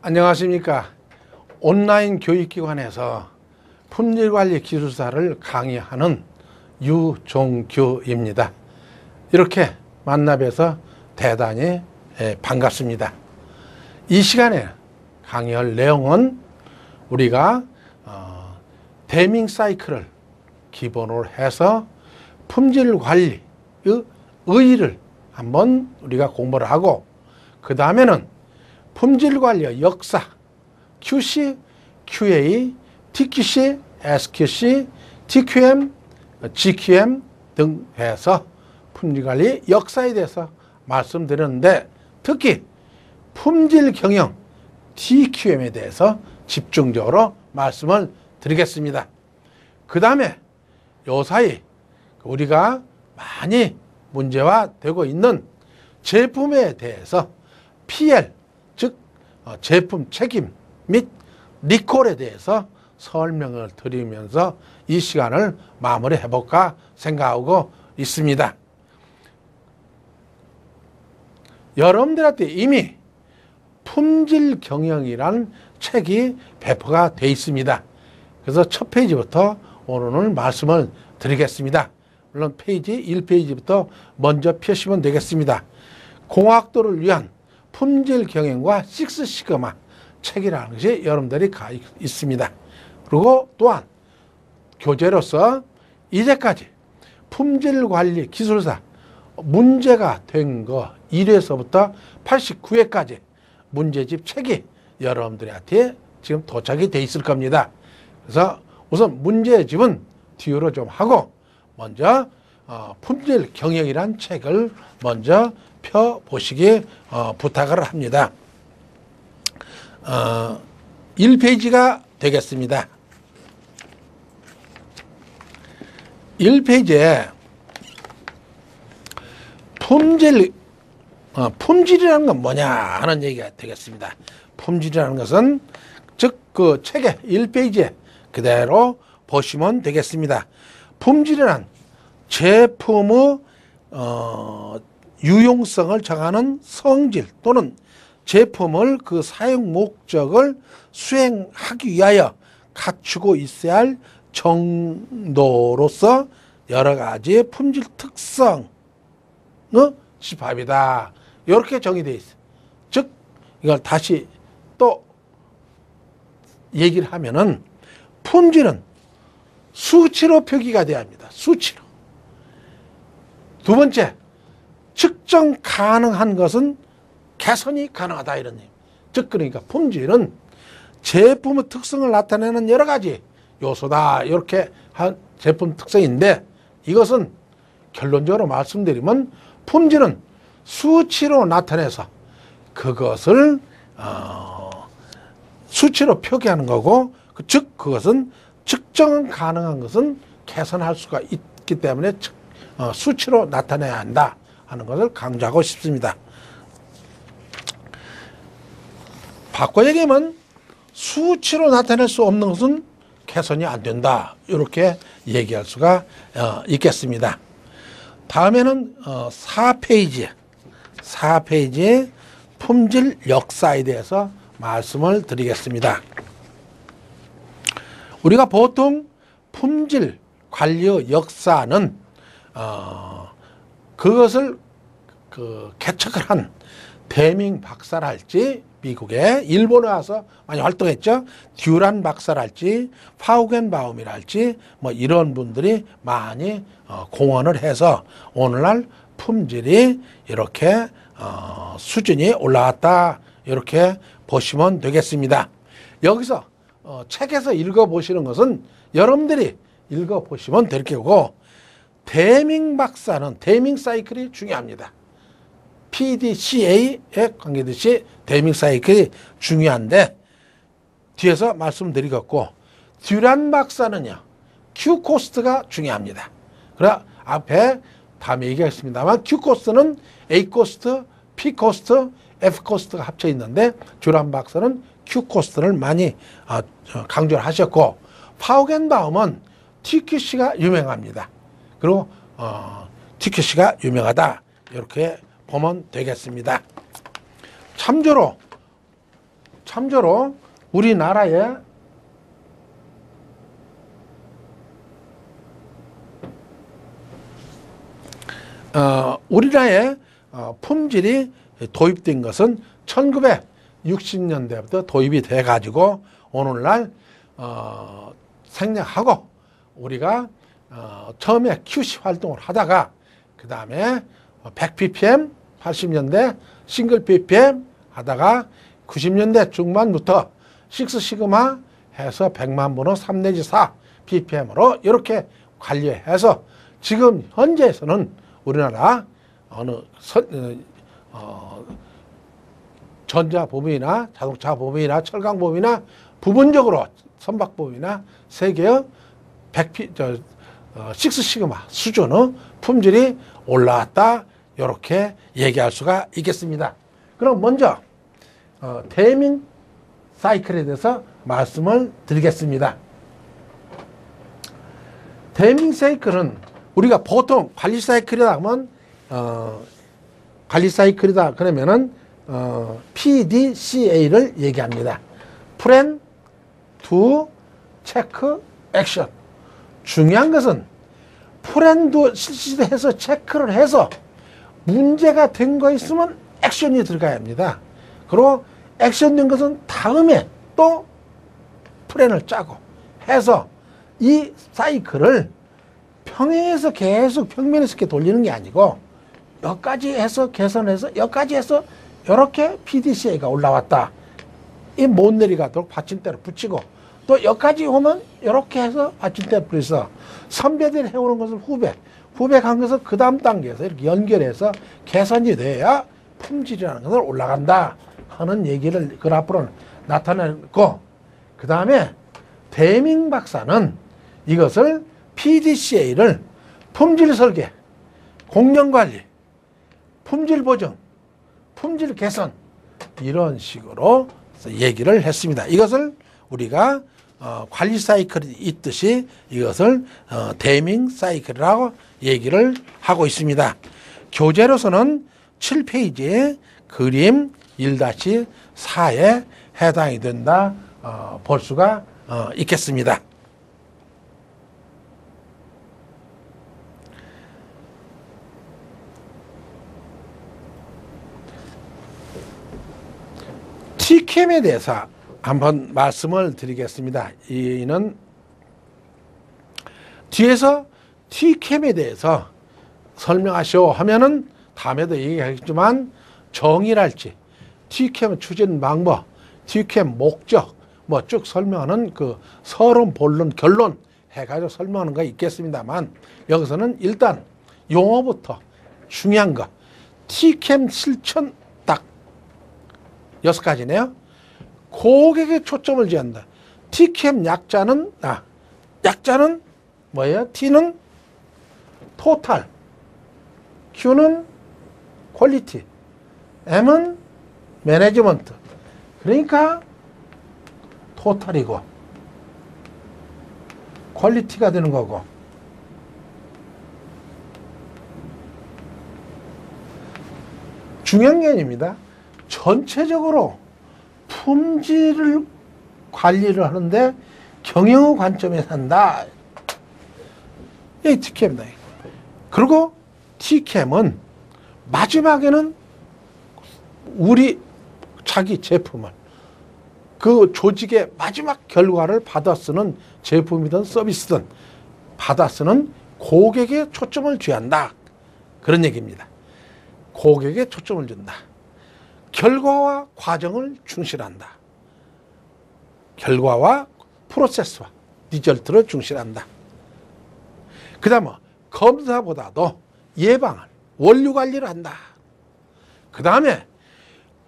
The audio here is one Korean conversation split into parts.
안녕하십니까. 온라인 교육기관에서 품질관리 기술사를 강의하는 유종규입니다. 이렇게 만나 뵈서 대단히 반갑습니다. 이 시간에 강의할 내용은 우리가 대밍 사이클을 기본으로 해서 품질관리의 의의를 한번 우리가 공부를 하고, 그 다음에는 품질관리의 역사, QC, QA, TQC, SQC, TQM, GQM 등 해서 품질관리 역사에 대해서 말씀드렸는데, 특히 품질경영 TQM에 대해서 집중적으로 말씀을 드리겠습니다. 그 다음에 요 사이 우리가 많이 문제화되고 있는 제품에 대해서 PL, 즉 제품 책임 및 리콜에 대해서 설명을 드리면서 이 시간을 마무리해 볼까 생각하고 있습니다. 여러분들한테 이미 품질경영이라는 책이 배포가 되어 있습니다. 그래서 첫 페이지부터 오늘 말씀을 드리겠습니다. 물론 페이지 1페이지부터 먼저 펴시면 되겠습니다. 공학도를 위한 품질경영과 식스시그마 책이라는 것이 여러분들이 가 있습니다. 그리고 또한 교재로서 이제까지 품질관리 기술사 문제가 된 거 1회서부터 89회까지 문제집 책이 여러분들한테 지금 도착이 돼 있을 겁니다. 그래서 우선 문제집은 뒤로 좀 하고 먼저 품질경영이란 책을 먼저 펴보시기 부탁을 합니다. 1페이지가 되겠습니다. 1페이지에 품질이라는 건 뭐냐 하는 얘기가 되겠습니다. 품질이라는 것은 즉 그 책의 1페이지에 그대로 보시면 되겠습니다. 품질이란 제품의 유용성을 정하는 성질 또는 제품을 그 사용 목적을 수행하기 위하여 갖추고 있어야 할 정도로서 여러 가지 품질 특성의 집합이다. 이렇게 정의되어 있어요. 즉 이걸 다시 또 얘기를 하면은 품질은 수치로 표기가 돼야 합니다. 수치로. 두 번째, 측정 가능한 것은 개선이 가능하다 이런 얘기. 즉 그러니까 품질은 제품의 특성을 나타내는 여러 가지 요소다 이렇게 한 제품 특성인데, 이것은 결론적으로 말씀드리면 품질은 수치로 나타내서 그것을 수치로 표기하는 거고, 즉 그것은 측정 가능한 것은 개선할 수가 있기 때문에 수치로 나타내야 한다 하는 것을 강조하고 싶습니다. 바꿔 얘기하면 수치로 나타낼 수 없는 것은 개선이 안 된다 이렇게 얘기할 수가 있겠습니다. 다음에는 4페이지에 품질 역사에 대해서 말씀을 드리겠습니다. 우리가 보통 품질 관리의 역사는 그것을 개척을 한 대밍 박사랄지, 미국에 일본에 와서 많이 활동했죠. 듀란 박사랄지 파우겐바움이랄지 뭐 이런 분들이 많이 공헌을 해서 오늘날 품질이 이렇게 수준이 올라왔다 이렇게 보시면 되겠습니다. 여기서 책에서 읽어보시는 것은 여러분들이 읽어보시면 될 거고, 대밍 박사는 대밍 사이클이 중요합니다. PDCA에 관계듯이 대밍 사이클이 중요한데 뒤에서 말씀드리겠고, 듀란 박사는요 Q 코스트가 중요합니다. 그래 앞에 다음에 얘기하겠습니다만 Q 코스트는 A 코스트, P 코스트, F 코스트가 합쳐 있는데 듀란 박사는 Q 코스트를 많이 강조를 하셨고, 파우겐바움은 TQC가 유명합니다. 그리고 TQC가 유명하다 이렇게 보면 되겠습니다. 참조로 우리나라의 품질이 도입된 것은 1960년대부터 도입이 돼 가지고 오늘날 생략하고 우리가 처음에 QC 활동을 하다가 그 다음에 100ppm 80년대 싱글 ppm 하다가 90년대 중반부터 6시그마 해서 100만 번호 3 내지 4 ppm으로 이렇게 관리해서 지금 현재에서는 우리나라 어느 전자부품이나 자동차 부품이나 철강 부품이나 부분적으로 선박 부품이나 세계의 6시그마 수준의 품질이 올라왔다 이렇게 얘기할 수가 있겠습니다. 그럼 먼저 대밍 사이클에 대해서 말씀을 드리겠습니다. 대밍 사이클은 우리가 보통 관리 사이클이다 하면 관리 사이클이다 그러면은 PDCA를 얘기합니다. Plan, Do, Check, Action. 중요한 것은 플랜도 실시해서 체크를 해서 문제가 된 거 있으면 액션이 들어가야 합니다. 그리고 액션된 것은 다음에 또 플랜을 짜고 해서 이 사이클을 평행해서 계속 평면에서 이렇게 돌리는 게 아니고 여기까지 해서 개선해서 여기까지 해서 이렇게 PDCA가 올라왔다. 이 못 내려가도록 받침대를 붙이고 또 여기까지 오면 이렇게 해서 받침대를 붙여서 선배들이 해오는 것을 후배 간 것을 그 다음 단계에서 이렇게 연결해서 개선이 돼야 품질이라는 것을 올라간다 하는 얘기를 그 앞으로 나타내고 그 다음에 대밍 박사는 이것을 PDCA를 품질 설계, 공정 관리, 품질 보정, 품질 개선 이런 식으로 얘기를 했습니다. 이것을 우리가 관리 사이클이 있듯이 이것을 대밍 사이클이라고 얘기를 하고 있습니다. 교재로서는 7페이지에 그림 1-4에 해당이 된다 볼 수가 있겠습니다. TCAM에 대해서 한번 말씀을 드리겠습니다. 이는 뒤에서 TCAM에 대해서 설명하시오 하면은 다음에도 얘기하겠지만 정의랄지 TCAM 추진 방법, TCAM 목적 뭐 쭉 설명하는 그 서론, 본론, 결론 해가지고 설명하는 거 있겠습니다만 여기서는 일단 용어부터 중요한 거 TCAM 실천 딱 6가지네요. 고객에 초점을 지한다. TCAM 약자는 뭐예요? T는 토탈, Q는 퀄리티, M은 매니지먼트. 그러니까 토탈이고 퀄리티가 되는 거고 중요한 게 아닙니다. 전체적으로 품질을 관리를 하는데 경영의 관점에서 한다. 이게 TCAM이다. 그리고 TCAM은 마지막에는 우리 자기 제품을 그 조직의 마지막 결과를 받아 쓰는 제품이든 서비스든 받아 쓰는 고객에 초점을 취한다. 그런 얘기입니다. 고객에 초점을 준다. 결과와 과정을 중시한다. 결과와 프로세스와 리절트를 중시한다. 그 다음에 검사보다도 예방을, 원료관리를 한다. 그 다음에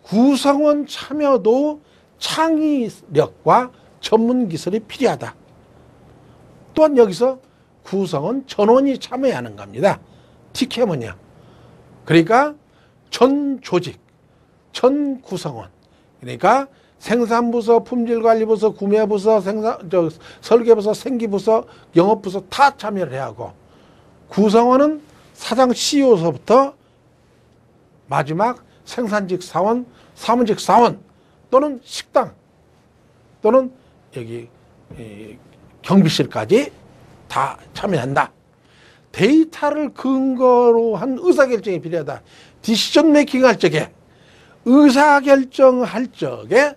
구성원 참여도 창의력과 전문기술이 필요하다. 또한 여기서 구성원 전원이 참여하는 겁니다. TCAM은요. 그러니까 전 조직, 전 구성원, 그러니까 생산부서, 품질관리부서, 구매부서, 설계부서, 생기부서, 영업부서 다 참여를 해야 하고 구성원은 사장 CEO서부터 마지막 생산직 사원, 사무직 사원 또는 식당 또는 여기 경비실까지 다 참여한다. 데이터를 근거로 한 의사결정이 필요하다. 디시전 메이킹 할 적에, 의사결정할 적에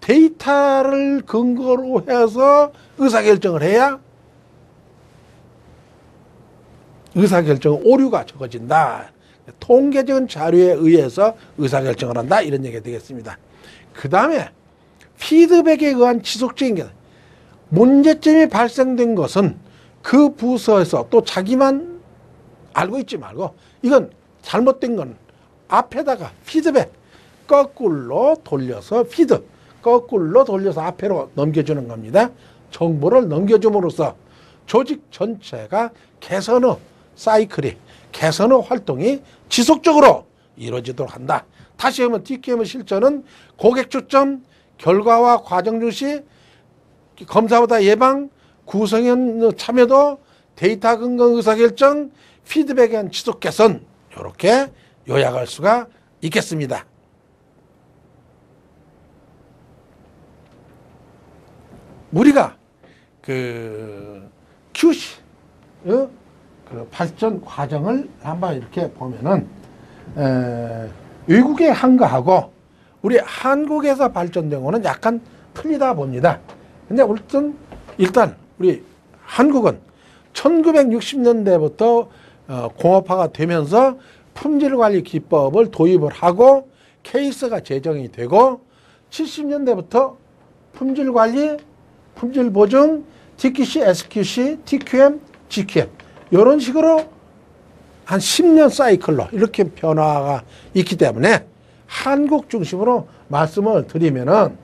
데이터를 근거로 해서 의사결정을 해야 의사결정 오류가 적어진다. 통계적인 자료에 의해서 의사결정을 한다. 이런 얘기가 되겠습니다. 그 다음에 피드백에 의한 지속적인 게, 문제점이 발생된 것은 그 부서에서 또 자기만 알고 있지 말고, 이건 잘못된 건 앞에다가 피드백 거꾸로 돌려서 거꾸로 돌려서 앞으로 넘겨주는 겁니다. 정보를 넘겨줌으로써 조직 전체가 개선의 사이클이, 개선의 활동이 지속적으로 이루어지도록 한다. 다시 하면 TQM의 실천은 고객 초점, 결과와 과정 중시, 검사보다 예방, 구성원 참여도, 데이터 근거 의사결정, 피드백에 대한 지속 개선, 이렇게 요약할 수가 있겠습니다. 우리가 그 QC, 그 발전 과정을 한번 이렇게 보면은, 외국의 한 거하고 우리 한국에서 발전된 거는 약간 틀리다 봅니다. 근데 일단 우리 한국은 1960년대부터 공업화가 되면서 품질관리 기법을 도입을 하고 케이스가 제정이 되고, 70년대부터 품질관리, 품질보증, TQC, SQC, TQM, GQM 이런 식으로 한 10년 사이클로 이렇게 변화가 있기 때문에 한국 중심으로 말씀을 드리면은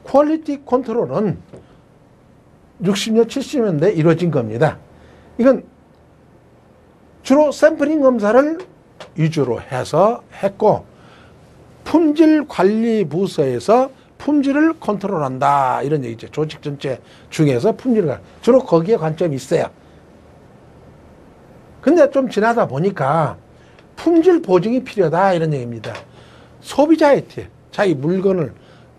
퀄리티 컨트롤은 60년, 70년대에 이루어진 겁니다. 이건 주로 샘플링 검사를 위주로 해서 했고, 품질관리 부서에서 품질을 컨트롤한다 이런 얘기죠. 조직 전체 중에서 품질을 주로 거기에 관점이 있어요. 근데 좀 지나다 보니까 품질 보증이 필요하다 이런 얘기입니다. 소비자한테 자기 물건을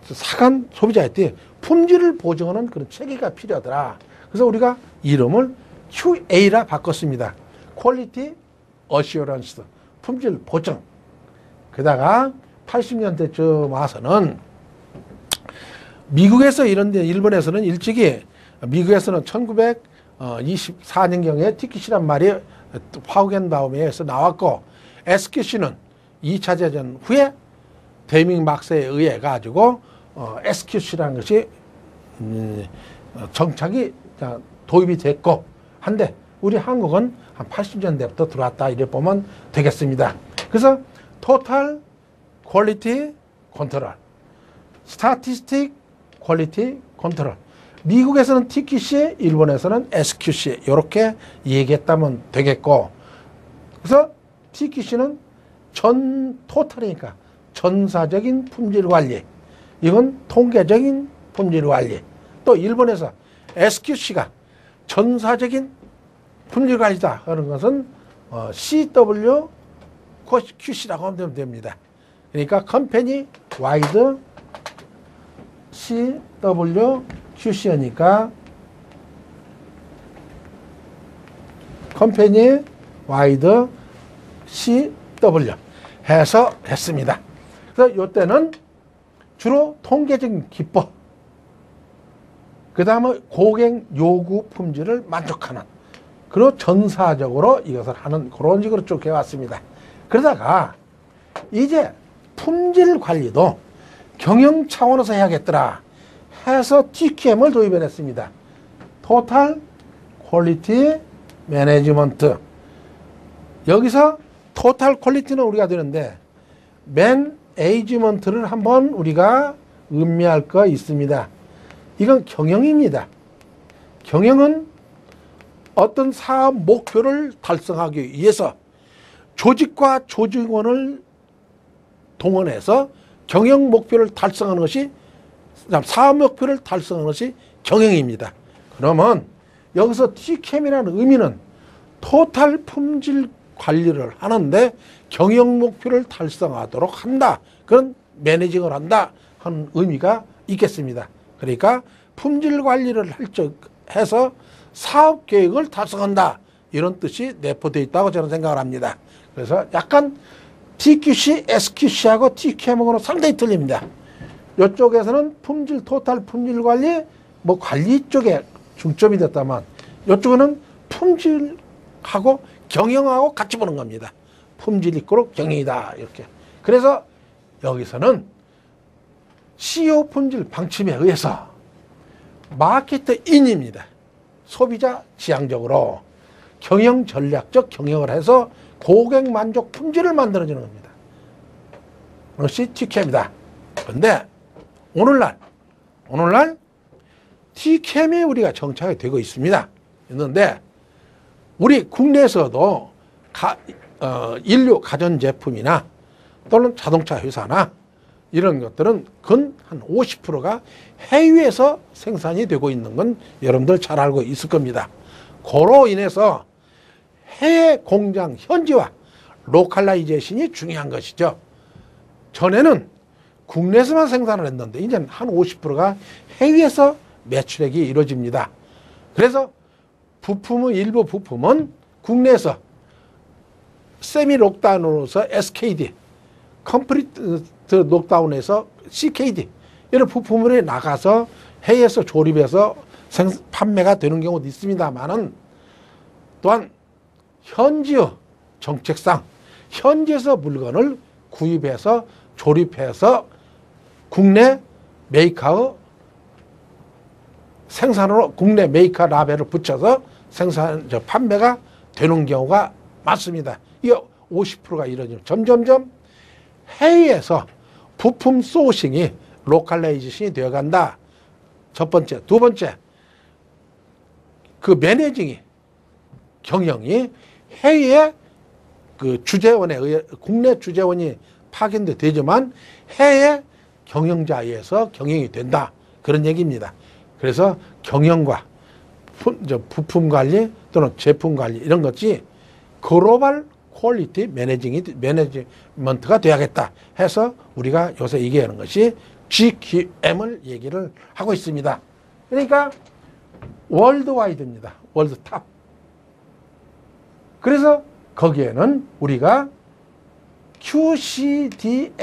사간 소비자한테 품질을 보증하는 그런 체계가 필요하더라. 그래서 우리가 이름을 QA라 바꿨습니다. 퀄리티 어시어런스, 품질 보증. 게다가 80년대쯤 와서는 미국에서 이런데, 일본에서는 일찍이, 미국에서는 1924년경에 TQC란 말이 파우겐바움에서 나왔고, SQC는 2차 대전 후에 데이밍 막스에 의해 가지고 SQC라는 것이 정착이 도입이 됐고 한데, 우리 한국은 한 80년대부터 들어왔다 이래 보면 되겠습니다. 그래서 토탈 퀄리티 컨트롤, 스타티스틱 퀄리티 컨트롤, 미국에서는 TQC, 일본에서는 SQC 이렇게 얘기했다면 되겠고, 그래서 TQC는 토탈이니까 전사적인 품질 관리, 이건 통계적인 품질 관리. 또 일본에서 SQC가 전사적인 품질 관리다 하는 것은 CW QC라고 하면 됩니다. 그러니까 컴퍼니 와이드 CW QC니까 컴퍼니 와이드 CW 해서 했습니다. 그래서 이때는 주로 통계적인 기법, 그 다음에 고객 요구 품질을 만족하는, 그리고 전사적으로 이것을 하는 그런 식으로 쭉 해왔습니다. 그러다가 이제 품질 관리도 경영 차원에서 해야겠더라 해서 TQM을 도입을 했습니다. 토탈 퀄리티 매니지먼트. 여기서 토탈 퀄리티는 우리가 되는데 매니지먼트를 한번 우리가 음미할 거 있습니다. 이건 경영입니다. 경영은 어떤 사업 목표를 달성하기 위해서 조직과 조직원을 동원해서 경영 목표를 달성하는 것이, 사업 목표를 달성하는 것이 경영입니다. 그러면 여기서 TQM이라는 의미는 토탈 품질 관리를 하는데 경영 목표를 달성하도록 한다, 그런 매니징을 한다 하는 의미가 있겠습니다. 그러니까 품질 관리를 해서 사업 계획을 달성한다. 이런 뜻이 내포되어 있다고 저는 생각을 합니다. 그래서 약간 TQC, SQC하고 TQM하고는 상당히 틀립니다. 이쪽에서는 품질, 토탈 품질 관리, 뭐 관리 쪽에 중점이 됐다만 이쪽은 품질하고 경영하고 같이 보는 겁니다. 품질 이꼬르 경영이다. 이렇게. 그래서 여기서는 CEO 품질 방침에 의해서 마케터인입니다. 소비자 지향적으로 경영 전략적 경영을 해서 고객 만족 품질을 만들어주는 겁니다. 그것이 TQM이다. 그런데 오늘날 TQM이 우리가 정착이 되고 있습니다. 있는데 우리 국내에서도 인류 가전제품이나 또는 자동차 회사나 이런 것들은 근 한 50%가 해외에서 생산이 되고 있는 건 여러분들 잘 알고 있을 겁니다. 그로 인해서 해외 공장 현지화, 로컬라이제이션이 중요한 것이죠. 전에는 국내에서만 생산을 했는데 이제는 한 50%가 해외에서 매출액이 이루어집니다. 그래서 일부 부품은 국내에서 세미 록다운으로서 SKD, 컴플리트 록다운에서 CKD 이런 부품들이 나가서 해외에서 조립해서 판매가 되는 경우도 있습니다만은 또한 현지의 정책상 현지에서 물건을 구입해서 조립해서 국내 메이커의 생산으로 국내 메이커 라벨을 붙여서 판매가 되는 경우가 많습니다. 이게 50%가 이루어지면 점점점 해외에서 부품 소싱이 로컬라이제이션이 되어간다. 첫 번째. 두 번째, 그 매니징이 경영이 해외 그 주재원에 의해 국내 주재원이 파견도 되지만 해외 경영자에 의해서 경영이 된다. 그런 얘기입니다. 그래서 경영과 부품 관리 또는 제품 관리 이런 것이 글로벌 퀄리티 매니지먼트가 돼야겠다 해서 우리가 요새 얘기하는 것이 GQM을 얘기를 하고 있습니다. 그러니까 월드와이드입니다. 월드탑. 그래서 거기에는 우리가 QCDSME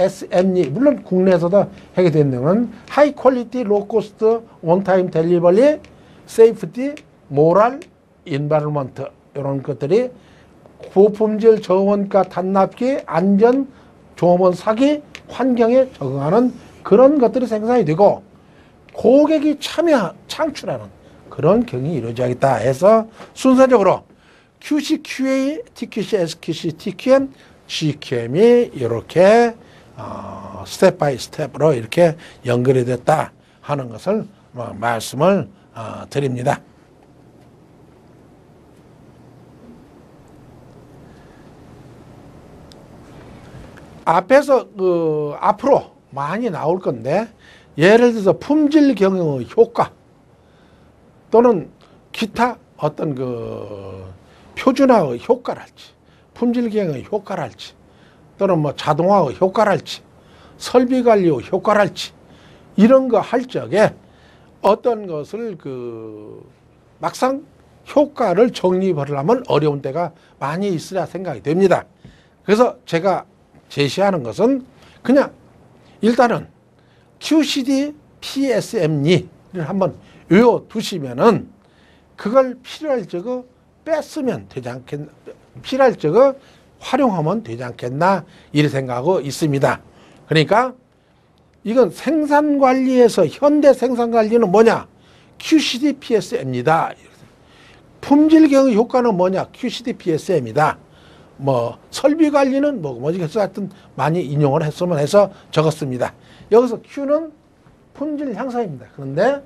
물론 국내에서도 하게 되는 것은 하이 퀄리티, 로 코스트, 원타임 델리버리, 세이프티, 모랄, 인바이러먼트 이런 것들이 고품질 저원가 단납기, 안전, 조업원 사기, 환경에 적응하는 그런 것들이 생산이 되고 고객이 창출하는 그런 경영이 이루어져야겠다 해서 순서적으로 QC, QA, TQC, SQC, TQM, GQM이 이렇게 스텝 바이 스텝으로 이렇게 연결이 됐다 하는 것을 말씀을 드립니다. 앞에서 앞으로 많이 나올 건데 예를 들어서 품질 경영의 효과 또는 기타 어떤 표준화의 효과랄지 품질 경영의 효과랄지 또는 뭐 자동화의 효과랄지 설비 관리의 효과랄지 이런 거 할 적에 어떤 것을 막상 효과를 정립하려면 어려운 때가 많이 있으라 생각이 됩니다. 그래서 제가 제시하는 것은 그냥 일단은 QCD, PSME를 한번 외워두시면은 그걸 필요할 적에 뺐으면 되지 않겠나, 필요할 적에 활용하면 되지 않겠나 이렇게 생각하고 있습니다. 그러니까 이건 생산관리에서 현대 생산관리는 뭐냐? QCD, PSM입니다. 품질 경영 효과는 뭐냐? QCD, PSM이다. 뭐 설비 관리는 뭐지 해서 하여튼 많이 인용을 했으면 해서 적었습니다. 여기서 Q는 품질 향상입니다. 그런데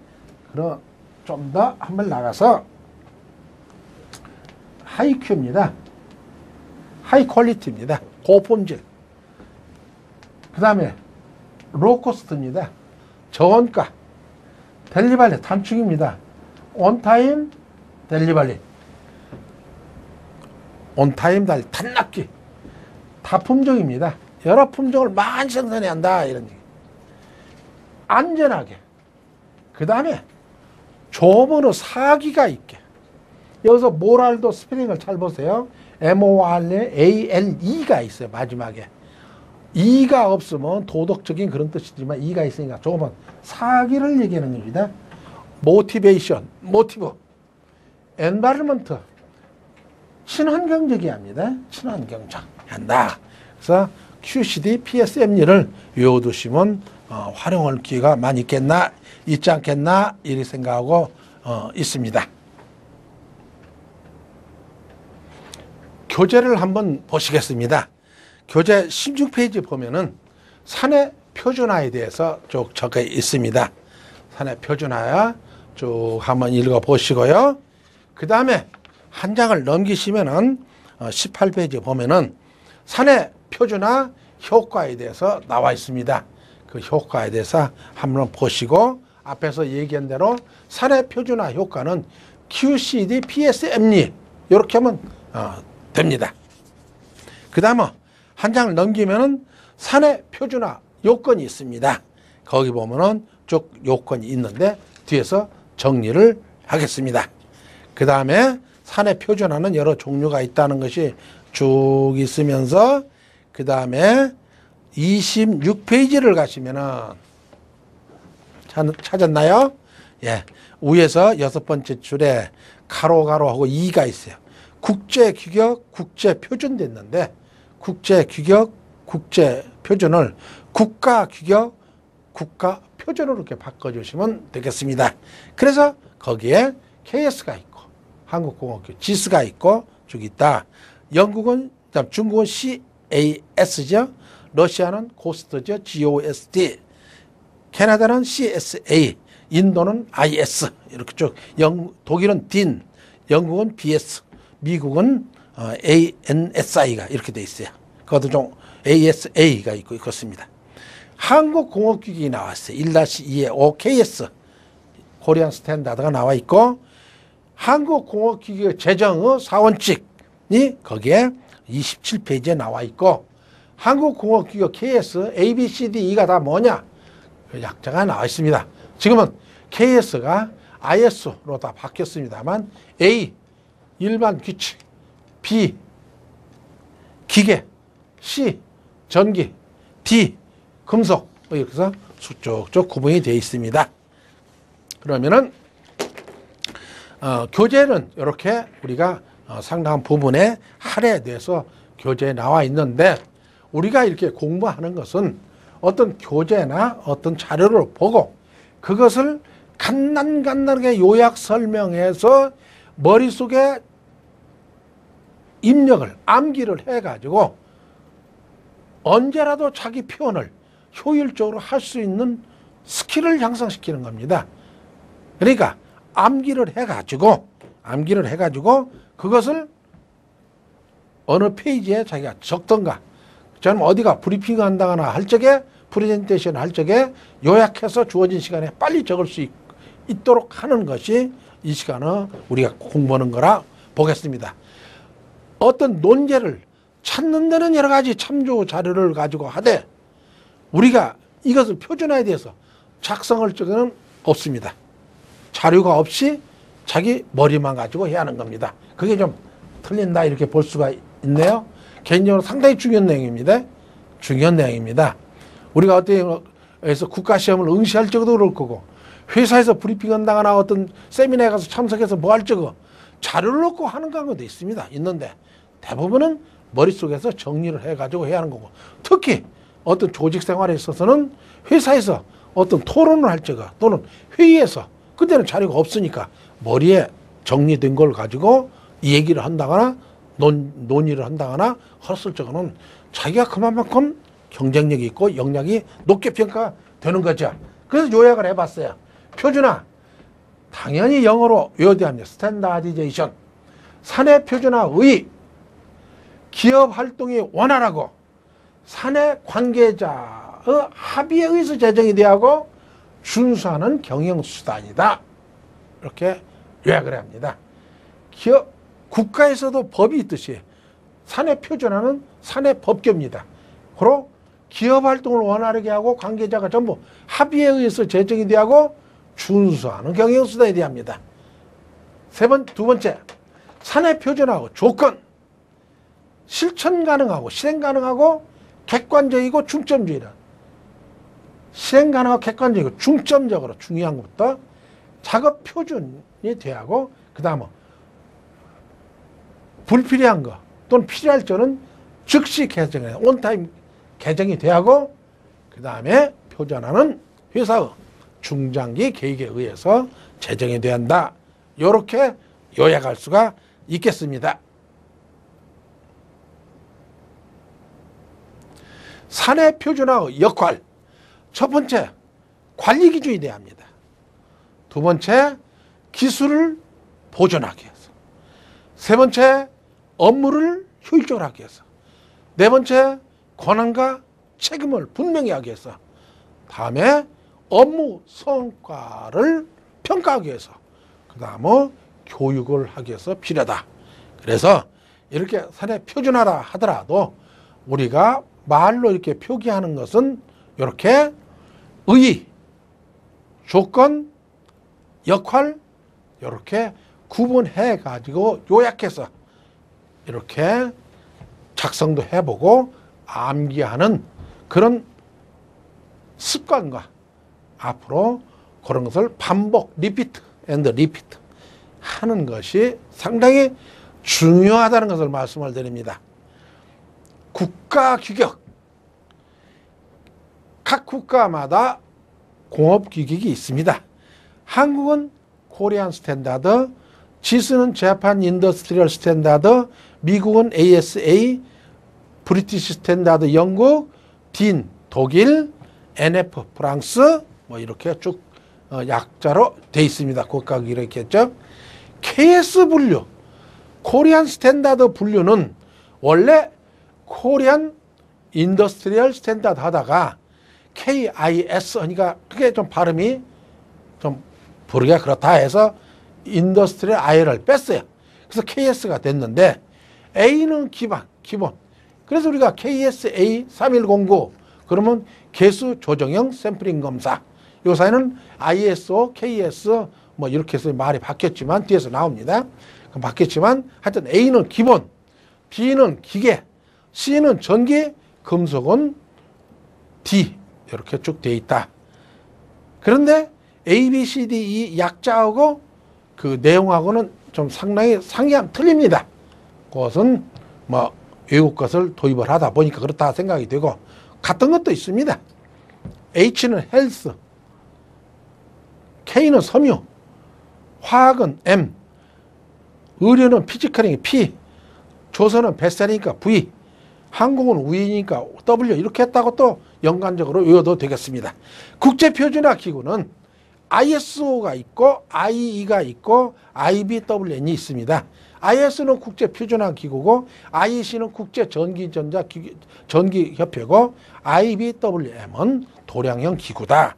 좀 더 한번 나가서 하이 Q입니다. 하이 퀄리티입니다. 고품질. 그 다음에 로 코스트입니다. 저원가. 델리버리 단축입니다. 온타임 델리버리. 온타임 달리 단납기. 다품종입니다. 여러 품종을 많이 생산해야 한다. 이런 얘기. 안전하게. 그 다음에 조문어 4기가 있게. 여기서 모랄도 스페링을 잘 보세요. MORALE가 있어요. 마지막에. 이가 없으면 도덕적인 그런 뜻이지만 이가 있으니까 조금 4기를 얘기하는 겁니다. 모티베이션, 모티브, 엔바이러먼트, 친환경적이 합니다. 친환경적 한다. 그래서 QCD, PSM리를 외워두시면 활용할 기회가 많이 있겠나, 있지 않겠나 이렇게 생각하고 있습니다. 교재를 한번 보시겠습니다. 교재 16페이지 보면은 사내 표준화에 대해서 쭉 적혀 있습니다. 사내 표준화 쭉 한번 읽어 보시고요. 그 다음에 한 장을 넘기시면은 18페이지 보면은 사내 표준화 효과에 대해서 나와 있습니다. 그 효과에 대해서 한번 보시고 앞에서 얘기한 대로 사내 표준화 효과는 QCD, PSM리 이렇게 하면 됩니다. 그 다음에 한 장을 넘기면은 사내 표준화 요건이 있습니다. 거기 보면은 쭉 요건이 있는데 뒤에서 정리를 하겠습니다. 그 다음에 사내 표준화는 여러 종류가 있다는 것이 쭉 있으면서 그 다음에 26페이지를 가시면은 찾았나요? 예. 위에서 6번째 줄에 가로가로하고 2가 있어요. 국제규격, 국제표준 됐는데 국제규격, 국제표준을 국가규격, 국가표준으로 이렇게 바꿔주시면 되겠습니다. 그래서 거기에 KS가 있고 한국공업규 GIS가 있고 쭉 있다. 영국은, 중국은 CAS죠. 러시아는 고스트죠. GOST. 캐나다는 CSA. 인도는 IS. 이렇게 쭉. 독일은 DIN. 영국은 BS. 미국은 ANSI가 이렇게 돼 있어요. 그것도 좀 ASA가 있고 그렇습니다. 한국공업규격이 나왔어요. 1-2에 OKS. 코리안 스탠다드가 나와 있고 한국공업규격 제정의 4원칙이 거기에 27페이지에 나와 있고 한국공업규격 KS, ABCDE가 다 뭐냐? 약자가 나와 있습니다. 지금은 KS가 IS로 다 바뀌었습니다만 A, 일반 규칙, B, 기계, C, 전기, D, 금속 이렇게 해서 쭉쭉 구분이 되어 있습니다. 그러면은 교재는 이렇게 우리가 상당한 부분에 할애돼서 교재에 나와 있는데 우리가 이렇게 공부하는 것은 어떤 교재나 어떤 자료를 보고 그것을 간단하게 요약 설명해서 머릿속에 입력을 암기를 해가지고 언제라도 자기 표현을 효율적으로 할 수 있는 스킬을 향상시키는 겁니다. 그러니까 암기를 해가지고 그것을 어느 페이지에 자기가 적던가 저는 어디가 브리핑 한다거나 할 적에 프레젠테이션 할 적에 요약해서 주어진 시간에 빨리 적을 수 있도록 하는 것이 이 시간은 우리가 공부하는 거라 보겠습니다. 어떤 논제를 찾는 데는 여러 가지 참조 자료를 가지고 하되 우리가 이것을 표준화에 대해서 작성할 적은 없습니다. 자료가 없이 자기 머리만 가지고 해야 하는 겁니다. 그게 좀 틀린다 이렇게 볼 수가 있네요. 개인적으로 상당히 중요한 내용입니다. 우리가 어디에서 국가시험을 응시할 적도 그럴 거고 회사에서 브리핑 한다거나 어떤 세미나에 가서 참석해서 뭐 할 적은 자료를 놓고 하는 경우도 있습니다. 있는데 대부분은 머릿속에서 정리를 해가지고 해야 하는 거고 특히 어떤 조직 생활에 있어서는 회사에서 어떤 토론을 할 적은 또는 회의에서 그때는 자료가 없으니까 머리에 정리된 걸 가지고 이 얘기를 한다거나 논의를 한다거나 했을 적은 자기가 그만큼 경쟁력이 있고 역량이 높게 평가되는 거죠. 그래서 요약을 해봤어요. 표준화 당연히 영어로 외워야 합니다. 스탠다디제이션. 사내 표준화의 기업 활동이 원활하고 사내 관계자의 합의에 의해서 제정이 되고 준수하는 경영수단이다. 이렇게 요약을 합니다. 국가에서도 법이 있듯이 사내 표준화는 사내 법규입니다. 그리고 기업 활동을 원활하게 하고 관계자가 전부 합의에 의해서 제정이 되고 준수하는 경영수단에 대합니다. 두 번째, 사내 표준하고 조건, 실천 가능하고 실행 가능하고 객관적이고 중점주의다. 실행 가능하고 객관적이고 중점적으로 중요한 것부터 작업 표준이 돼야하고, 그 다음은 불필요한 거 또는 필요할 적은 즉시 개정해 온타임 개정이 돼야하고, 그 다음에 표준화는 회사의 중장기 계획에 의해서 제정이 돼야 한다. 이렇게 요약할 수가 있겠습니다. 사내 표준화의 역할, 첫 번째 관리 기준이 돼야 합니다. 두 번째 기술을 보존하기 위해서, 세 번째 업무를 효율적으로 하기 위해서, 네 번째 권한과 책임을 분명히 하기 위해서, 다음에 업무 성과를 평가하기 위해서, 그 다음에 교육을 하기 위해서 필요하다. 그래서 이렇게 사내 표준화라 하더라도 우리가 말로 이렇게 표기하는 것은 이렇게 의, 조건, 역할 이렇게 구분해 가지고 요약해서 이렇게 작성도 해보고 암기하는 그런 습관과 앞으로 그런 것을 반복, 리피트 앤드 리피트 하는 것이 상당히 중요하다는 것을 말씀을 드립니다. 국가 규격, 각 국가마다 공업 규격이 있습니다. 한국은 코리안 스탠다드, 지수는 재판 인더스트리얼 스탠다드, 미국은 ASA, 브리티시 스탠다드 영국, 딘 독일, NF 프랑스, 뭐 이렇게 쭉 약자로 돼 있습니다. 국가 규격이 있겠죠. KS 분류, 코리안 스탠다드 분류는 원래 코리안 인더스트리얼 스탠다드 하다가 KIS 하니까 그게 좀 발음이 좀 부르기가 그렇다 해서 인더스트리얼 I를 뺐어요. 그래서 KS가 됐는데 A는 기본. 그래서 우리가 KSA 3109 그러면 개수 조정형 샘플링 검사. 요 사이는 ISO, KS 뭐 이렇게 해서 말이 바뀌었지만 뒤에서 나옵니다. 바뀌었지만 하여튼 A는 기본, B는 기계, C는 전기, 금속은 D 이렇게 쭉 되어 있다. 그런데 A, B, C, D, E 약자하고 그 내용하고는 좀 상당히 상이함 틀립니다. 그것은 뭐 외국 것을 도입을 하다 보니까 그렇다 생각이 되고 같은 것도 있습니다. H는 헬스, K는 섬유, 화학은 M, 의료는 피지컬이니까 P, 조선은 뱃살이니까 V, 항공은 V니까 W 이렇게 했다고 또 연관적으로 외워도 되겠습니다. 국제표준화 기구는 ISO가 있고 IE가 있고 IBWN이 있습니다. IS는 국제표준화 기구고 IEC는 국제전기협회고 IBWM은 도량형 기구다.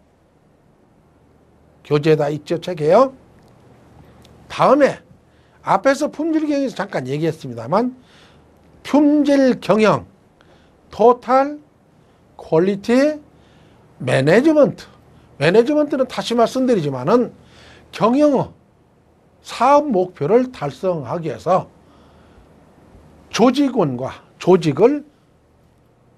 교재에다 있죠, 책에요. 다음에 앞에서 품질 경영에서 잠깐 얘기했습니다만 품질 경영, 토탈 퀄리티 매니지먼트. 매니지먼트는 다시 말씀드리지만은 경영의 사업 목표를 달성하기 위해서 조직원과 조직을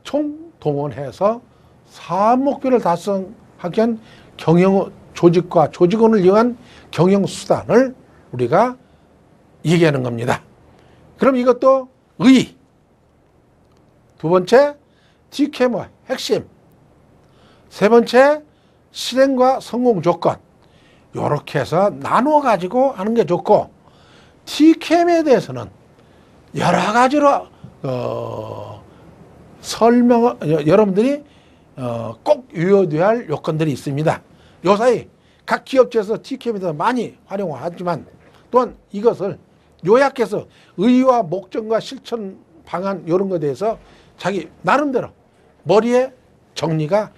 총동원해서 사업 목표를 달성하기 위한 경영 조직과 조직원을 이용한 경영 수단을 우리가 얘기하는 겁니다. 그럼 이것도 의, 두 번째 TQM의 핵심, 세 번째 실행과 성공 조건, 이렇게 해서 나누어 가지고 하는 게 좋고, TQM에 대해서는 여러 가지로 여러분들이 꼭 유효되어야 할 요건들이 있습니다. 요사이 각 기업체에서 TQM에 대해서 많이 활용하지만 또한 이것을 요약해서 의의와 목적과 실천 방안 이런 것에 대해서 자기 나름대로 머리에 정리가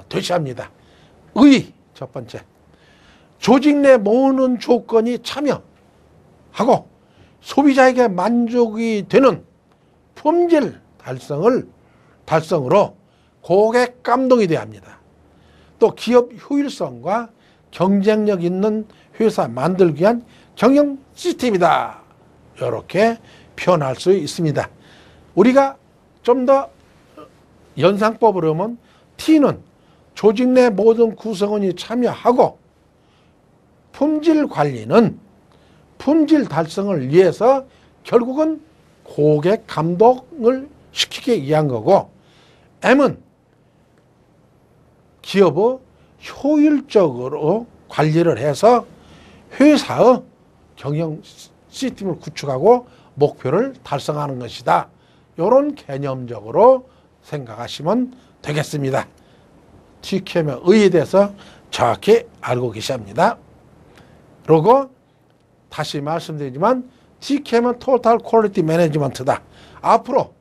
되셔야 합니다. 의, 첫 번째. 조직 내 모으는 조건이 참여하고 소비자에게 만족이 되는 품질 달성으로 고객 감동이 돼야 합니다. 또 기업 효율성과 경쟁력 있는 회사 만들기 위한 경영 시스템이다. 이렇게 표현할 수 있습니다. 우리가 좀 더 연상법으로 하면 T는 조직 내 모든 구성원이 참여하고, 품질 관리는 품질 달성을 위해서 결국은 고객 감독을 시키기 위한 거고, M은 기업의 효율적으로 관리를 해서 회사의 경영 시스템을 구축하고 목표를 달성하는 것이다. 이런 개념적으로 생각하시면 되겠습니다. TQM의 의의에 대해서 정확히 알고 계셔야 합니다. 그리고 다시 말씀드리지만 TQM은 토탈 퀄리티 매니지먼트다. 앞으로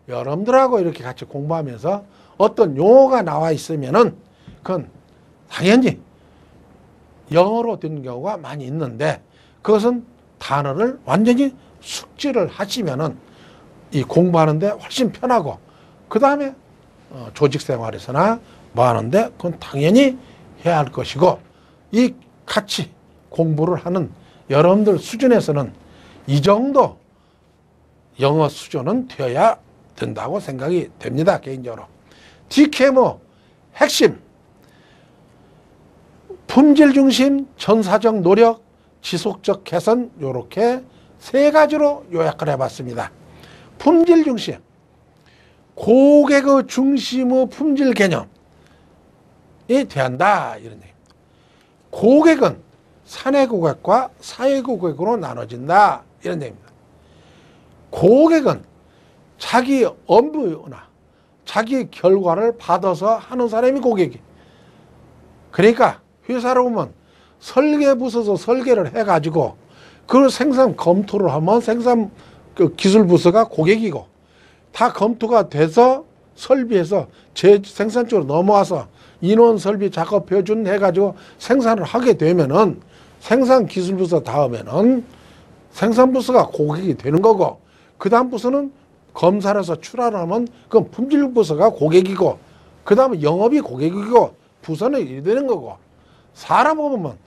여러분들하고 이렇게 같이 공부하면서 어떤 용어가 나와 있으면은 그건 당연히 영어로 된 경우가 많이 있는데, 그것은 단어를 완전히 숙지를 하시면은 이 공부하는데 훨씬 편하고, 그 다음에 조직 생활에서나 뭐 하는데 그건 당연히 해야 할 것이고, 이 같이 공부를 하는 여러분들 수준에서는 이 정도 영어 수준은 되어야 된다고 생각이 됩니다. 개인적으로. TQM의 핵심, 품질 중심, 전사적 노력, 지속적 개선, 이렇게 세 가지로 요약을 해봤습니다. 품질 중심, 고객의 중심의 품질 개념이 대한다, 이런 얘기입니다. 고객은 사내 고객과 사회 고객으로 나눠진다, 이런 얘기입니다. 고객은 자기 업무나 자기 결과를 받아서 하는 사람이 고객이. 그러니까 회사로 오면 설계 부서에서 설계를 해가지고 그걸 생산 검토를 하면 생산 기술 부서가 고객이고, 다 검토가 돼서 설비해서 생산 쪽으로 넘어와서 인원 설비 작업 표준 해가지고 생산을 하게 되면은 생산 기술 부서 다음에는 생산 부서가 고객이 되는 거고, 그 다음 부서는 검사를 해서 출하를 하면 그건 품질 부서가 고객이고, 그 다음에 영업이 고객이고, 부서는 이래 되는 거고, 사람 보면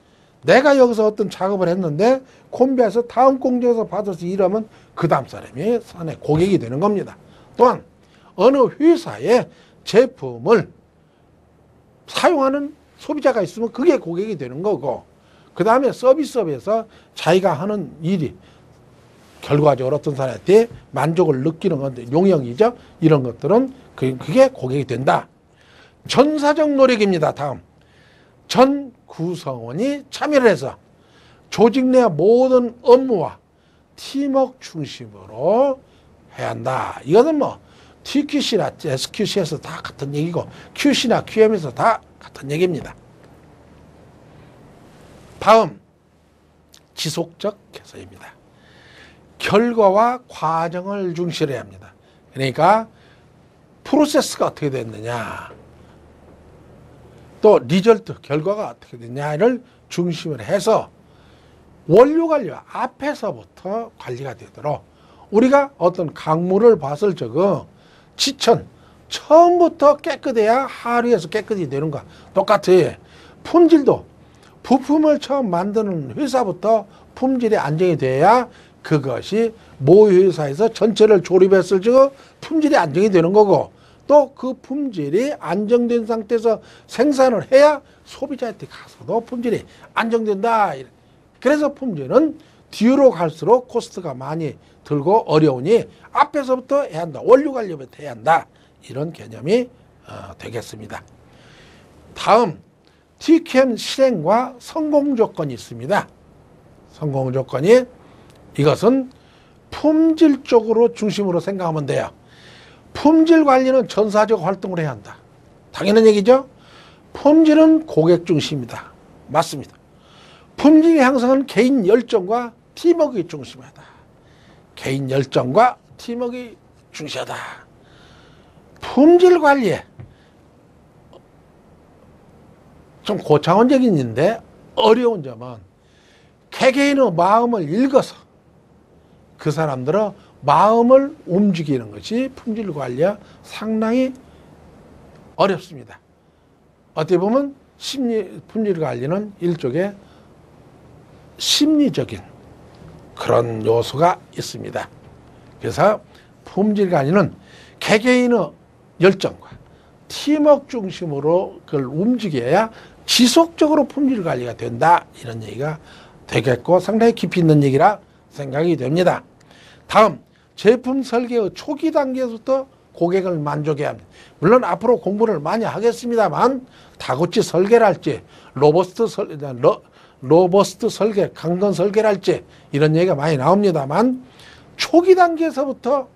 내가 여기서 어떤 작업을 했는데 콤비에서 다음 공장에서 받아서 일하면 그 다음 사람이 사내 고객이 되는 겁니다. 또한 어느 회사에 제품을 사용하는 소비자가 있으면 그게 고객이 되는 거고, 그 다음에 서비스업에서 자기가 하는 일이 결과적으로 어떤 사람한테 만족을 느끼는 건데 용역이죠. 이런 것들은 그게 고객이 된다. 전사적 노력입니다. 다음, 전 구성원이 참여를 해서 조직 내 모든 업무와 팀워크 중심으로 해야 한다. 이거는 뭐 TQC나 SQC에서 다 같은 얘기고 QC나 QM에서 다 같은 얘기입니다. 다음, 지속적 개선입니다. 결과와 과정을 중시해야 합니다. 그러니까 프로세스가 어떻게 됐느냐, 또 리절트, 결과가 어떻게 됐냐를 중심을 해서 원료 관리와 앞에서부터 관리가 되도록, 우리가 어떤 강물을 봤을 적은 지천 처음부터 깨끗해야 하류에서 깨끗이 되는 거야. 똑같아. 품질도 부품을 처음 만드는 회사부터 품질이 안정이 돼야 그것이 모 회사에서 전체를 조립했을 적 품질이 안정이 되는 거고, 또 그 품질이 안정된 상태에서 생산을 해야 소비자한테 가서도 품질이 안정된다. 그래서 품질은 뒤로 갈수록 코스트가 많이 들고 어려우니 앞에서부터 해야 한다. 원료 관리부터 해야 한다. 이런 개념이 되겠습니다. 다음, TQM 실행과 성공 조건이 있습니다. 성공 조건이, 이것은 품질 쪽으로 중심으로 생각하면 돼요. 품질 관리는 전사적 활동을 해야 한다. 당연한 얘기죠. 품질은 고객 중심이다. 맞습니다. 품질 향상은 개인 열정과 팀워크가 중심하다. 개인 열정과 팀워크가 중시하다. 품질 관리에 좀 고차원적인 일인데 어려운 점은 개개인의 마음을 읽어서 그 사람들의 마음을 움직이는 것이 품질 관리가 상당히 어렵습니다. 어떻게 보면 품질 관리는 일종의 심리적인 그런 요소가 있습니다. 그래서 품질 관리는 개개인의 열정과 팀워크 중심으로 그걸 움직여야 지속적으로 품질 관리가 된다. 이런 얘기가 되겠고 상당히 깊이 있는 얘기라 생각이 됩니다. 다음, 제품 설계의 초기 단계에서부터 고객을 만족해야 합니다. 물론 앞으로 공부를 많이 하겠습니다만 다구치 설계를 할지 로버스트 설계, 강건 설계를 할지 이런 얘기가 많이 나옵니다만 초기 단계에서부터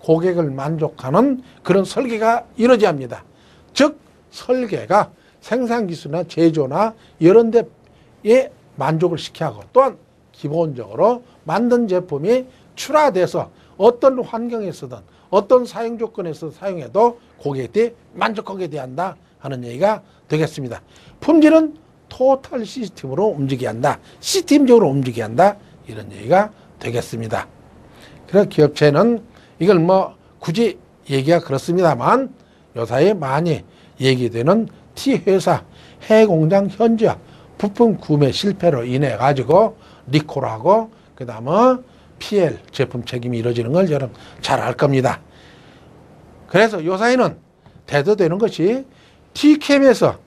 고객을 만족하는 그런 설계가 이루어져야 합니다. 즉 설계가 생산기술이나 제조나 이런 데에 만족을 시켜야 하고 또한 기본적으로 만든 제품이 출하돼서 어떤 환경에서든 어떤 사용 조건에서 사용해도 고객들이 만족하게 돼야 한다 하는 얘기가 되겠습니다. 품질은 토탈 시스템으로 움직여야 한다. 시스템적으로 움직여야 한다. 이런 얘기가 되겠습니다. 그래서 기업체는 이걸 뭐 굳이 얘기가 그렇습니다만 요사이 많이 얘기되는 T회사 해공장 현지화 부품 구매 실패로 인해 가지고 리콜하고 그 다음에 PL 제품 책임이 이루어지는 걸 여러분 잘 알 겁니다. 그래서 요사이는 대두되는 것이 TQM에서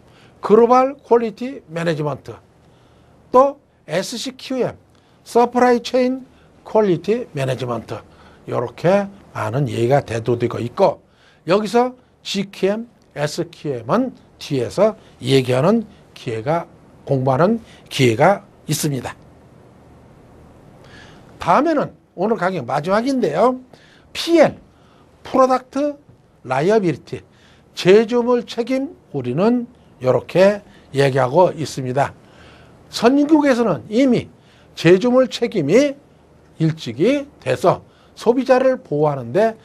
글로벌 퀄리티 매니지먼트 또 SCQM 서프라이 체인 퀄리티 매니지먼트 이렇게 많은 얘기가 대두되고 있고 여기서 GQM, SQM은 뒤에서 얘기하는 기회가 공부하는 기회가 있습니다. 다음에는 오늘 강의 마지막인데요. PL, 프로덕트 라이어빌리티, 제조물 책임 우리는 이렇게 얘기하고 있습니다. 선진국에서는 이미 제조물 책임이 일찍이 돼서 소비자를 보호하는데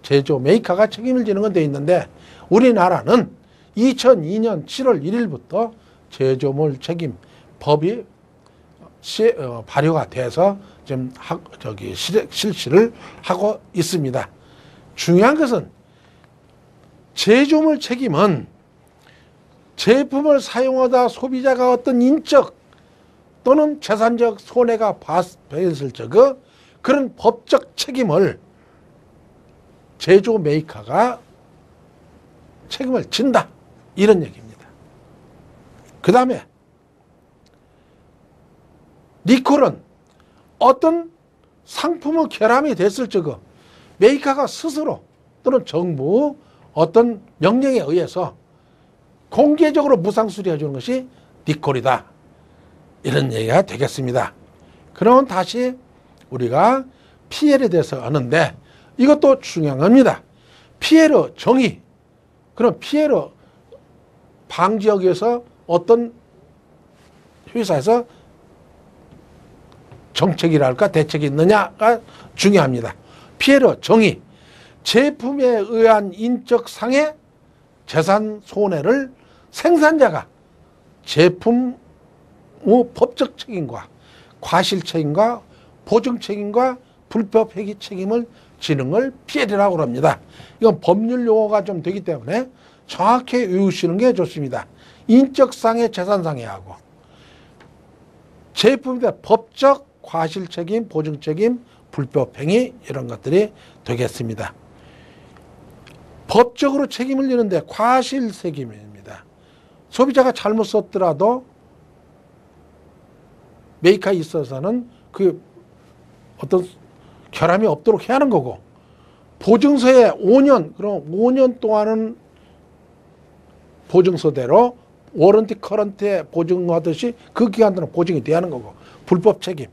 제조 메이커가 책임을 지는 건 돼 있는데 우리나라는 2002년 7월 1일부터 제조물 책임 법이 발효가 돼서 지금 실시를 하고 있습니다. 중요한 것은 제조물 책임은 제품을 사용하다 소비자가 어떤 인적 또는 재산적 손해가 발생했을 적의 그런 법적 책임을 제조 메이커가 책임을 진다. 이런 얘기입니다. 그 다음에 리콜은 어떤 상품의 결함이 됐을 적에 메이커가 스스로 또는 정부 어떤 명령에 의해서 공개적으로 무상 수리해 주는 것이 리콜이다. 이런 얘기가 되겠습니다. 그러면 다시 우리가 PL에 대해서 아는데 이것도 중요한 겁니다. PL의 정의. 그럼 PL의 방지하기 위해서 어떤 회사에서 정책이랄까 대책이 있느냐가 중요합니다. PL의 정의. 제품에 의한 인적 상해 재산 손해를 생산자가 제품의 법적 책임과 과실 책임과 보증 책임과 불법 폐기 책임을 지는 걸 PL이라고 합니다. 이건 법률 용어가 좀 되기 때문에 정확히 외우시는 게 좋습니다. 인적 상해, 재산 상해하고 제품에 대한 법적 과실 책임, 보증 책임, 불법 행위 이런 것들이 되겠습니다. 법적으로 책임을 지는데 과실 책임입니다. 소비자가 잘못 썼더라도 메이커에 있어서는 그 어떤 결함이 없도록 해야 하는 거고 보증서에 5년 그럼 5년 동안은 보증서대로 워런티 커런트에 보증하듯이 그 기간 동안 보증이 돼야 하는 거고 불법 책임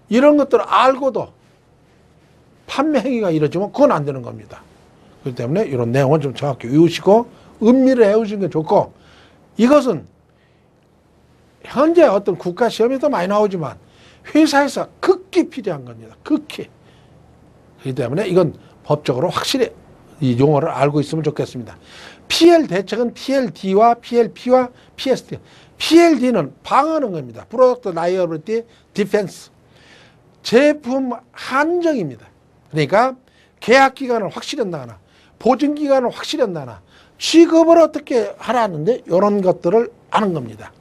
이런 것들을 알고도 판매 행위가 이루어지면 그건 안 되는 겁니다. 그렇기 때문에 이런 내용은 좀 정확히 외우시고 음미를 해오시는 게 좋고 이것은 현재 어떤 국가 시험에도 많이 나오지만 회사에서 극히 필요한 겁니다. 극히. 그렇기 때문에 이건 법적으로 확실히 이 용어를 알고 있으면 좋겠습니다. PL 대책은 PLD와 PLP와 PSD. PLD는 방어하는 겁니다. 프로덕트 라이어빌리티 디펜스. 제품 한정입니다. 그러니까 계약 기간을 확실히 한다거나 보증 기간을 확실히 한다거나 취급을 어떻게 하라는데 이런 것들을 하는 겁니다.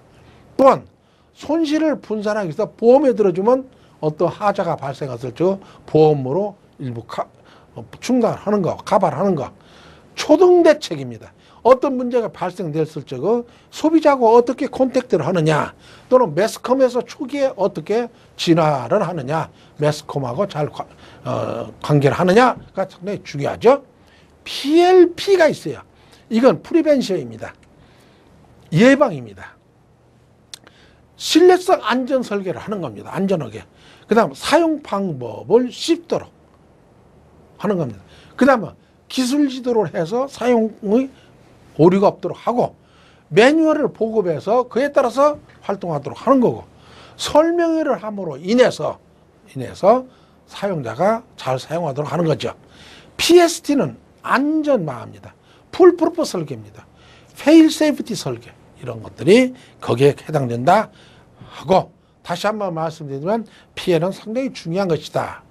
또한 손실을 분산하기 위해서 보험에 들어주면 어떤 하자가 발생했을 때 보험으로 일부 충당하는 거, 가발하는 거. 초등 대책입니다. 어떤 문제가 발생됐을 때 소비자하고 어떻게 콘택트를 하느냐, 또는 매스컴에서 초기에 어떻게 진화를 하느냐, 매스컴하고 잘 관계를 하느냐가 상당히 중요하죠. PLP가 있어요. 이건 프리벤션입니다. 예방입니다. 신뢰성 안전 설계를 하는 겁니다. 안전하게. 그 다음 사용 방법을 쉽도록 하는 겁니다. 그 다음에 기술 지도를 해서 사용의 오류가 없도록 하고, 매뉴얼을 보급해서 그에 따라서 활동하도록 하는 거고, 설명회를 함으로 인해서 사용자가 잘 사용하도록 하는 거죠. PST는 안전망입니다. 풀프루프 설계입니다. 페일 세이프티 설계, 이런 것들이 거기에 해당된다 하고, 다시 한번 말씀드리면 PL은 상당히 중요한 것이다.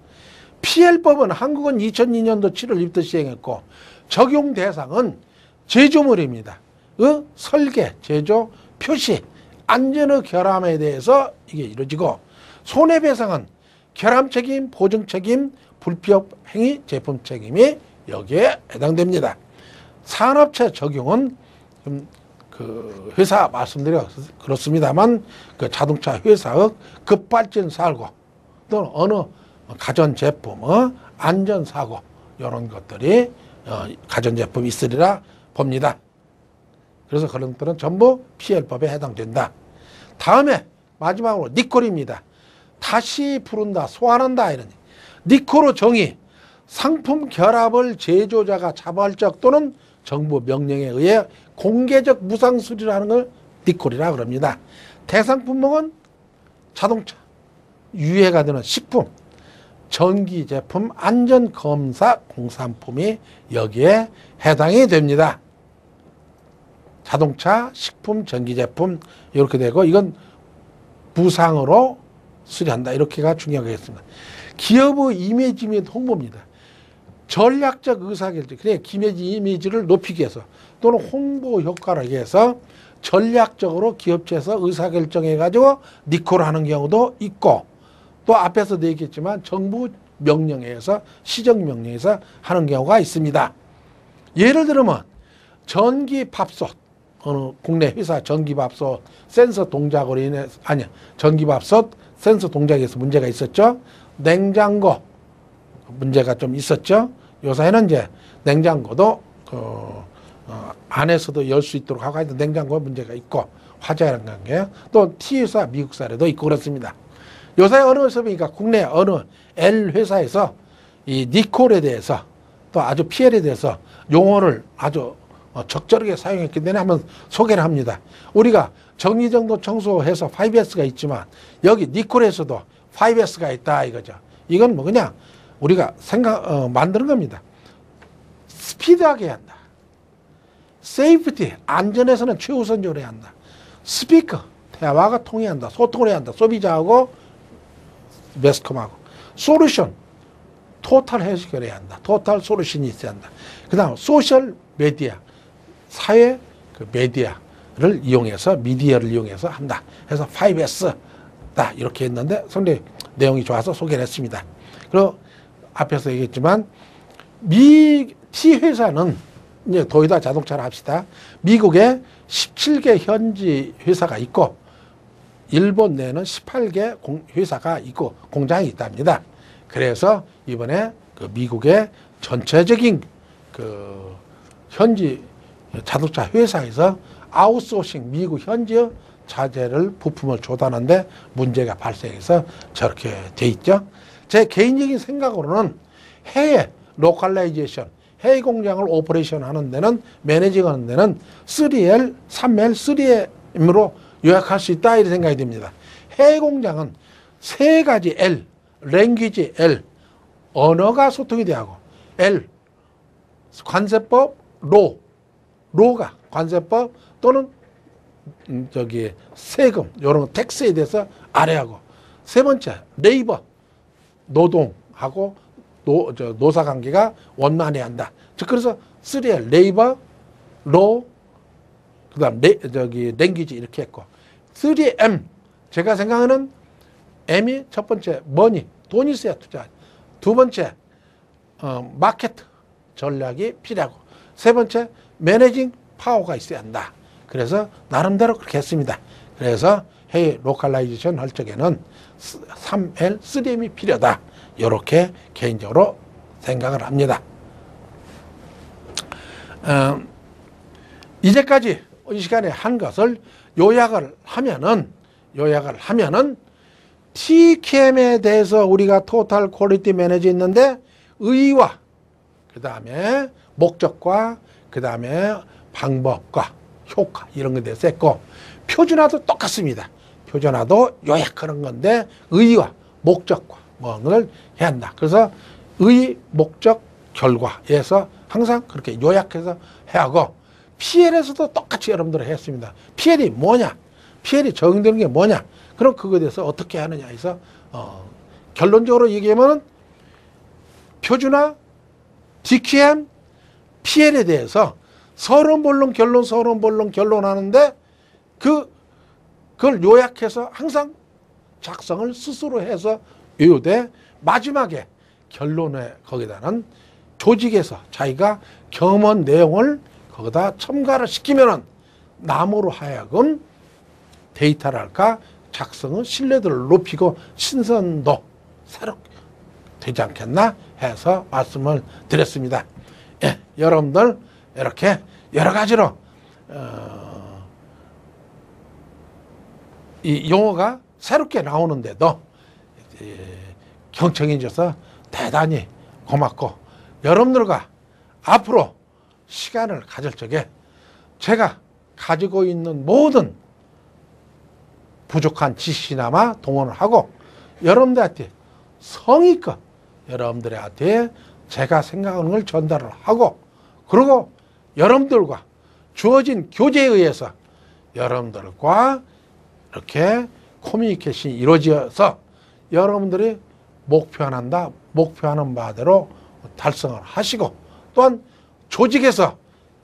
PL법은 한국은 2002년도 7월 1일부터 시행했고, 적용 대상은 제조물입니다. 설계, 제조, 표시, 안전의 결함에 대해서 이게 이루어지고, 손해배상은 결함 책임, 보증 책임, 불법 행위, 제품 책임이 여기에 해당됩니다. 산업체 적용은 그 회사 말씀드려 그렇습니다만, 그 자동차 회사의 급발진 사고, 또는 어느 가전제품의 안전사고, 이런 것들이 가전제품이 있으리라 봅니다. 그래서 그런 것들은 전부 PL법에 해당된다. 다음에 마지막으로 니콜입니다. 다시 부른다, 소환한다, 이런. 니콜의 정의, 상품 결합을 제조자가 자발적 또는 정부 명령에 의해 공개적 무상 수리를 하는 걸 니콜이라 그럽니다. 대상품목은 자동차, 유해가 되는 식품, 전기 제품, 안전검사 공산품이 여기에 해당이 됩니다. 자동차, 식품, 전기 제품 이렇게 되고, 이건 무상으로 수리한다, 이렇게가 중요하겠습니다. 기업의 이미지 및 홍보입니다. 전략적 의사결정, 그래 이미지를 높이기 위해서 또는 홍보 효과를 위해서 전략적으로 기업체에서 의사결정해가지고 니콜을 하는 경우도 있고, 또 앞에서 얘기했지만 정부 명령에 의해서, 시정명령에서 하는 경우가 있습니다. 예를 들면 전기밥솥, 어느 국내 회사 전기밥솥 센서 동작으로 인해서, 전기밥솥 센서 동작에서 문제가 있었죠. 냉장고 문제가 좀 있었죠. 요사이는 이제 냉장고도 안에서도 열 수 있도록 하고 하여튼 냉장고에 문제가 있고, 화재라는 관계, 또 T회사 미국 사례도 있고 그렇습니다. 요사이 어느 회사입니까? 국내 어느 L 회사에서 이 니콜에 대해서, 또 아주 PL에 대해서 용어를 아주 적절하게 사용했기 때문에 한번 소개를 합니다. 우리가 정리정돈 청소해서 5S가 있지만 여기 니콜에서도 5S가 있다 이거죠. 이건 뭐 그냥 우리가 만드는 겁니다. 스피드하게 해야 한다. 세이프티, 안전에서는 최우선적으로 해야 한다. 스피커, 대화가 통해야 한다. 소통을 해야 한다. 소비자하고 매스컴하고. 솔루션, 토탈 해결해야 한다. 토탈 솔루션이 있어야 한다. 그 다음 소셜 미디어, 사회 그 미디어를 이용해서 한다. 해서 5S다 이렇게 했는데 상당히 내용이 좋아서 소개를 했습니다. 그리고 앞에서 얘기했지만 T 회사는 이제 도요타 자동차를 합시다. 미국에 17개 현지 회사가 있고, 일본 내에는 18개 회사가 있고 공장이 있답니다. 그래서 이번에 그 미국의 전체적인 그 현지 자동차 회사에서 아웃소싱, 미국 현지의 자재를 부품을 조달하는데 문제가 발생해서 저렇게 돼 있죠. 제 개인적인 생각으로는 해외 로컬라이제이션, 해외 공장을 오퍼레이션 하는 데는, 매니징 하는 데는 3L, 3L, 3M으로 요약할 수 있다 이런 생각이 듭니다. 해외 공장은 세 가지 L, 랭귀지 L, 언어가 소통이 되고, L, 관세법, 로가 관세법 또는 세금, 이런 텍스에 대해서 아래하고, 세 번째 레이버, 노동하고 노사관계가 원만해야 한다. 즉 그래서 3L, 레이버, 로, 그 다음 랭귀지 이렇게 했고 3M 제가 생각하는 M이 첫 번째 머니 돈이 있어야 투자, 두 번째 마케트 전략이 필요하고 세 번째 매니징 파워가 있어야 한다. 그래서 나름대로 그렇게 했습니다. 그래서 해외 로컬라이제이션 할 적에는 3L, 3M이 필요하다. 이렇게 개인적으로 생각을 합니다. 이제까지 이 시간에 한 것을 요약을 하면은 TQM에 대해서 우리가 토탈 퀄리티 매니저 있는데 의의와 그 다음에 목적과 그 다음에 방법과 효과 이런 것에 대해서 했고 표준화도 똑같습니다. 표준화도 요약하는 건데 의의와 목적과 뭐를 해야 한다. 그래서 의의, 목적, 결과에서 항상 그렇게 요약해서 해야 하고 PL에서도 똑같이 여러분들이 했습니다. PL이 뭐냐? PL이 적용되는 게 뭐냐? 그럼 그거에 대해서 어떻게 하느냐 해서 결론적으로 얘기하면 표준화, DQM, PL에 대해서 서론, 본론, 결론 하는데 그걸 요약해서 항상 작성을 스스로 해서 외우되 마지막에 결론에 거기다는 조직에서 자기가 경험한 내용을 거기다 첨가를 시키면은 남으로 하여금 데이터랄까 작성은 신뢰도를 높이고 신선도 새롭게 되지 않겠나 해서 말씀을 드렸습니다. 예, 여러분들 이렇게 여러 가지로 이 용어가 새롭게 나오는데도 경청해 주셔서 대단히 고맙고 여러분들과 앞으로 시간을 가질 적에 제가 가지고 있는 모든 부족한 지식이나마 동원을 하고 여러분들한테 성의껏 여러분들한테 제가 생각하는 걸 전달을 하고 그리고 여러분들과 주어진 교재에 의해서 여러분들과 이렇게 커뮤니케이션이 이루어져서 여러분들이 목표하는 바대로 달성을 하시고 또한 조직에서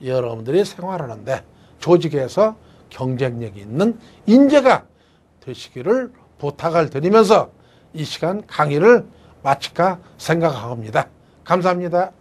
여러분들이 생활하는데 조직에서 경쟁력이 있는 인재가 되시기를 부탁을 드리면서 이 시간 강의를 마칠까 생각합니다. 감사합니다.